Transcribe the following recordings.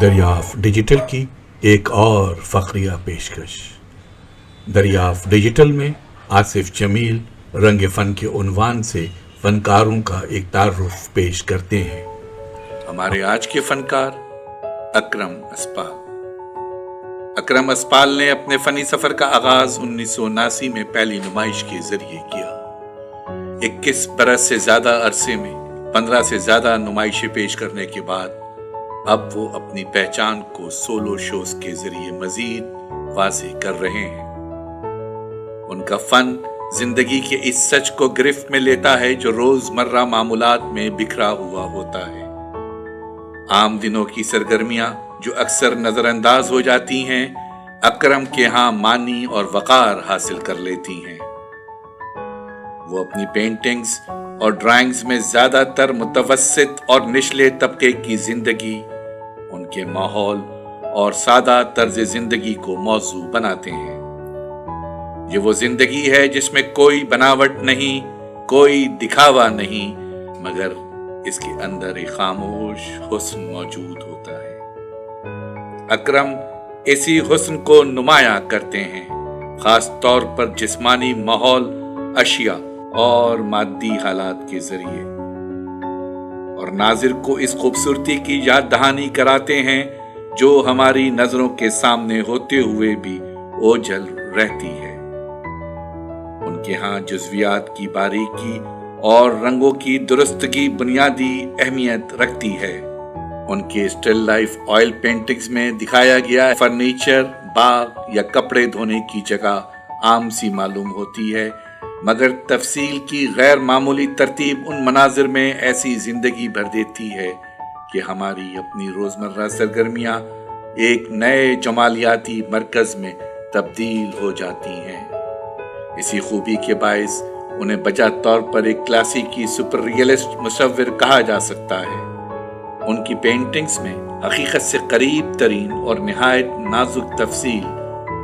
दरियाफ्त digital की एक और फ़ख्रिया पेशकश। दरियाफ्त डिजिटल में आसिफ जमील रंग फ़न के उन्वान से फ़नकारों का एक तारुफ पेश करते हैं। हमारे आज के फ़नकार अकरम अस्पाल। अकरम अस्पाल ने अपने फ़नी सफ़र का आगाज़ 1979 में पहली नुमाइश के ज़रिए किया। 21 बरस से ज़्यादा अरसे में 15 से ज़्यादा नुमाइशें पेश करने के बाद अब वो अपनी पहचान को सोलो शोज के जरिए मजीद वाज़ेह कर रहे हैं। उनका फन जिंदगी के इस सच को गिरफ्त में लेता है जो रोजमर्रा मामूलात में बिखरा हुआ होता है। आम दिनों की सरगर्मियां जो अक्सर नजरअंदाज हो जाती हैं, अकरम के यहाँ मानी और वकार हासिल कर लेती हैं। वो अपनी पेंटिंग्स और ड्राइंग्स में ज्यादातर मुतवस्सित और निचले तबके की जिंदगी, उनके माहौल और सादा तर्ज जिंदगी को मौजू बनाते हैं। ये वो जिंदगी है जिसमें कोई बनावट नहीं, कोई दिखावा नहीं, मगर इसके अंदर एक खामोश हुस्न मौजूद होता है। अकरम इसी हुस्न को नुमायां करते हैं, खास तौर पर जिस्मानी माहौल, अशिया और मादी हालात के जरिए, और नाजिर को इस खूबसूरती की याद दहानी कराते हैं जो हमारी नजरों के सामने होते हुए भी ओझल रहती है। उनके यहाँ जुज़वियात की बारीकी और रंगों की दुरुस्तगी बुनियादी अहमियत रखती है। उनके स्टिल लाइफ ऑयल पेंटिंग्स में दिखाया गया फर्नीचर, बाग या कपड़े धोने की जगह आम सी मालूम होती है, मगर तफसील की गैर मामूली तरतीब उन मनाजिर में ऐसी जिंदगी भर देती है कि हमारी अपनी रोजमर्रा सरगर्मियां एक नए जमालियाती मरकज में तब्दील हो जाती हैं। इसी खूबी के बायस उन्हें बजा तौर पर एक क्लासिकी सुपर रियलिस्ट मुसव्विर कहा जा सकता है। उनकी पेंटिंग्स में हकीकत से करीब तरीन और निहायत नाजुक तफसील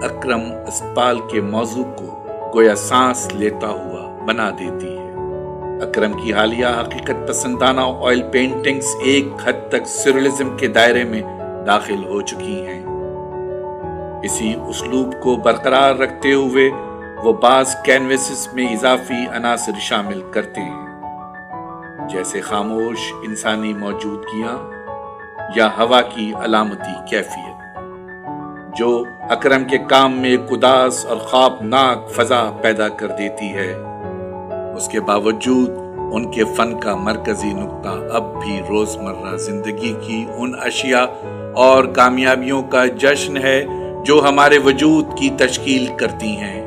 अकरम अस्पाल के मौजू को गोया सांस लेता हुआ बना देती है। अकरम की हालिया हकीकत पसंदाना ऑयल पेंटिंग्स एक हद तक surrealism के दायरे में दाखिल हो चुकी हैं। इसी उस्लूब को बरकरार रखते हुए वो बाज कैनवसेस में इजाफी अनासर शामिल करते हैं, जैसे खामोश इंसानी मौजूदगियां या हवा की अलामती कैफियत, जो अकरम के काम में एक उदास और ख्वाबनाक फजा पैदा कर देती है। उसके बावजूद उनके फन का मरकजी नुक्ता अब भी रोजमर्रा जिंदगी की उन अशिया और कामयाबियों का जश्न है जो हमारे वजूद की तश्कील करती हैं।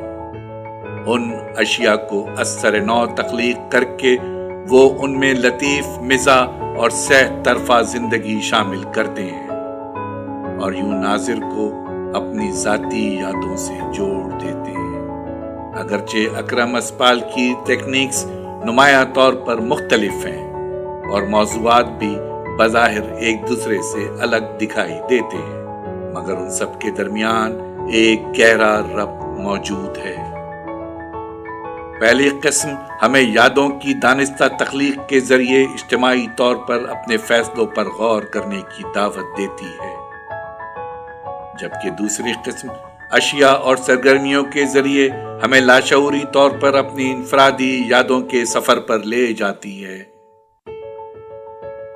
उन अशिया को असर नौ तख्लीक करके वो उनमें लतीफ मिजा और सह तरफा जिंदगी शामिल करते हैं और यूं नाजिर को अपनी जाती यादों से जोड़ देते हैं। अगरचे अकरम अस्पाल की टेक्निक्स नुमाया तौर पर मुख्तलिफ हैं और मौज़ूआत भी बज़ाहिर एक दूसरे से अलग दिखाई देते हैं, मगर उन सब के दरमियान एक गहरा रब्त मौजूद है। पहली किस्म हमें यादों की दानिस्ता तख्लीक के जरिए इज्तिमाई तौर पर अपने फैसलों पर गौर करने की दावत देती है, जबकि दूसरी किस्म अशिया और सरगर्मियों के जरिए हमें लाशऊरी तौर पर अपनी इनफरादी यादों के सफर पर ले जाती है।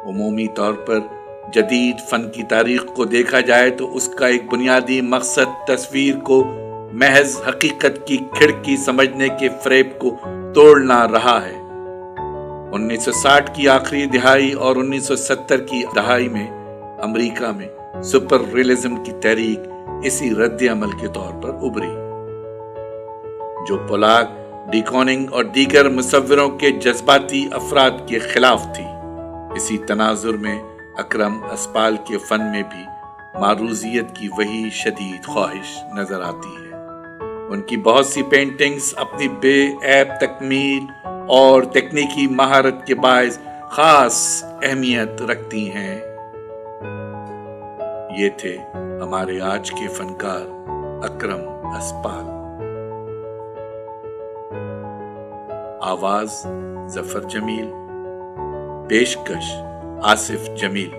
उमूमी तौर पर जदीद फन की तारीख को देखा जाए तो उसका एक बुनियादी मकसद तस्वीर को महज हकीकत की खिड़की समझने के फ़रेब को तोड़ना रहा है। 1960 की आखिरी दिहाई और 1970 की दहाई में अमेरिका में सुपर रियलिज्म की तहरीक इसी रद्द अमल के तौर पर उभरी, जो पोलाक, डिकॉनिंग और दीगर मुसव्विरों के जज्बाती अफराद के खिलाफ थी। इसी तनाजुर में अकरम अस्पाल के फन में भी मारूजियत की वही शदीद ख्वाहिश नजर आती है। उनकी बहुत सी पेंटिंग्स अपनी बेऐब तकमील और तकनीकी महारत के बायस खास अहमियत रखती हैं। ये थे हमारे आज के फनकार अकरम अस्पाल। आवाज जफर जमील, पेशकश आसिफ जमील।